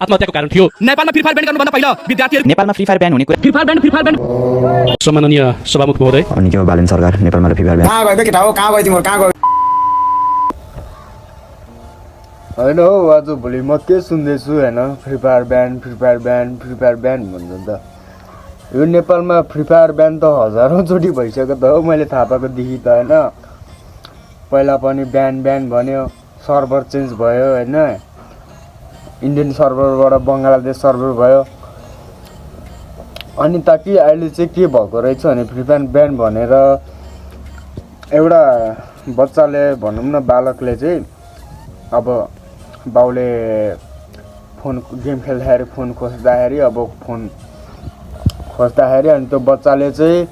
आत्महत्याको कारण थियो। नेपालमा फ्री फायर ब्यान गर्नुभन्दा पहिला विद्यार्थीहरू नेपालमा फ्री फायर ब्यान हुने कुरा फ्री फायर ब्यान सम्माननीय सभामुख महोदय, अनि के बालन सरकार नेपालमा फ्री फायर ब्यान कहाँ गयो केटा हो, कहाँ गयो तिम्रो, कहाँ गयो? होइन हौ, आज भोलि म के सुन्दैछु होइन, फ्री फायर ब्यान भन्छ नि त। यो नेपालमा फ्री फायर ब्यान त हजारौँचोटि भइसक्यो त हौ, मैले थाहा पाएकोदेखि त होइन। पहिला पनि ब्यान भन्यो, सर्भर चेन्ज भयो होइन, इन्डियन सर्भरबाट बङ्गलादेश सर्भर भयो। अनि ताकि अहिले चाहिँ के भएको रहेछ भने फ्री फायर ब्यान भनेर एउटा बच्चाले भनौँ न, बालकले चाहिँ अब बाउले फोन गेम खेल्दाखेरि फोन खोज्दाखेरि अनि त्यो बच्चाले चाहिँ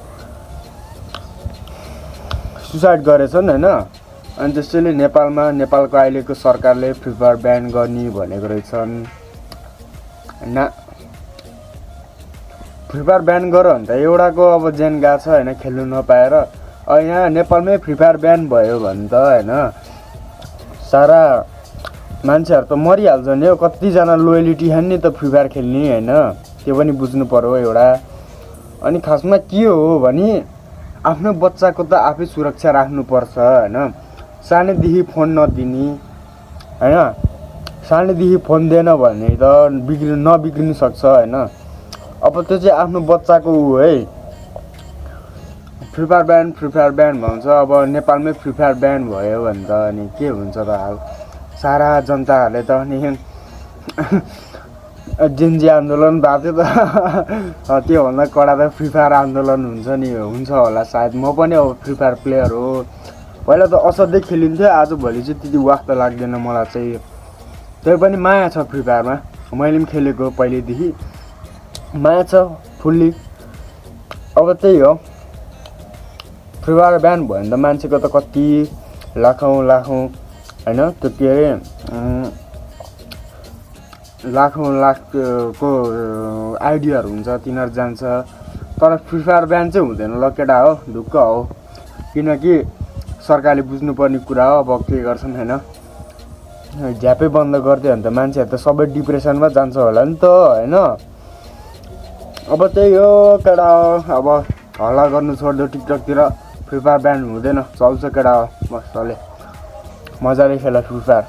सुसाइड गरेछन् होइन। अनि त्यसैले नेपालको अहिलेको सरकारले फ्री फायर ब्यान गर्ने भनेको रहेछन् होइन। फ्री फायर ब्यान गर भने त एउटाको अब ज्यान गएको छ होइन, खेल्नु नपाएर। यहाँ नेपालमै फ्री फायर ब्यान भयो भने त होइन, सारा मान्छेहरू त मरिहाल्छ नि हौ। कतिजना लोयलिटी खान् नि त फ्री फायर खेल्ने होइन, त्यो पनि बुझ्नु पर्यो एउटा। अनि खासमा के हो भने आफ्नो बच्चाको त आफै सुरक्षा राख्नुपर्छ होइन। सानैदेखि फोन नदिने होइन, सानैदेखि फोन दिएन भने त नबिग्रिनु सक्छ होइन। अब त्यो चाहिँ आफ्नो बच्चाको है। फ्री फायर ब्यान भन्छ, अब नेपालमै फ्री फायर ब्यान भयो भने त अनि के हुन्छ त हाल। सारा जनताहरूले त अनि जेन्जी आन्दोलन भएको थियो त त्योभन्दा कडा त फ्री फायर आन्दोलन हुन्छ होला सायद। म पनि अब फ्री फायर प्लेयर हो, पहिला त असाध्यै खेलिन्थ्यो, आजभोलि चाहिँ त्यति वास्त लाग्दैन मलाई चाहिँ। त्यही पनि माया छ फ्री फायरमा, मैले पनि खेलेको पहिल्यैदेखि, माया छ फुल्ली। अब त्यही हो, फ्री फायर ब्यान भयो भने त मान्छेको त कति लाखौँ होइन, त्यो के अरे लाखको आइडियाहरू हुन्छ, तिनीहरू जान्छ। तर फ्री फायर ब्यान चाहिँ हुँदैन ल केटा हो, ढुक्क हो। किनकि सरकारले बुझ्नुपर्ने कुरा हो। अब के गर्छन् होइन, झ्यापै बन्द गरिदियो भने त मान्छेहरू त सबै डिप्रेसनमा जान्छ होला नि त होइन। अब त्यही हो केटा हो, अब हल्ला गर्नु छोडिदियो टिकटकतिर, फ्री फायर ब्यान हुँदैन, चल्छ केटा हो, मजाले खेल फ्री फायर।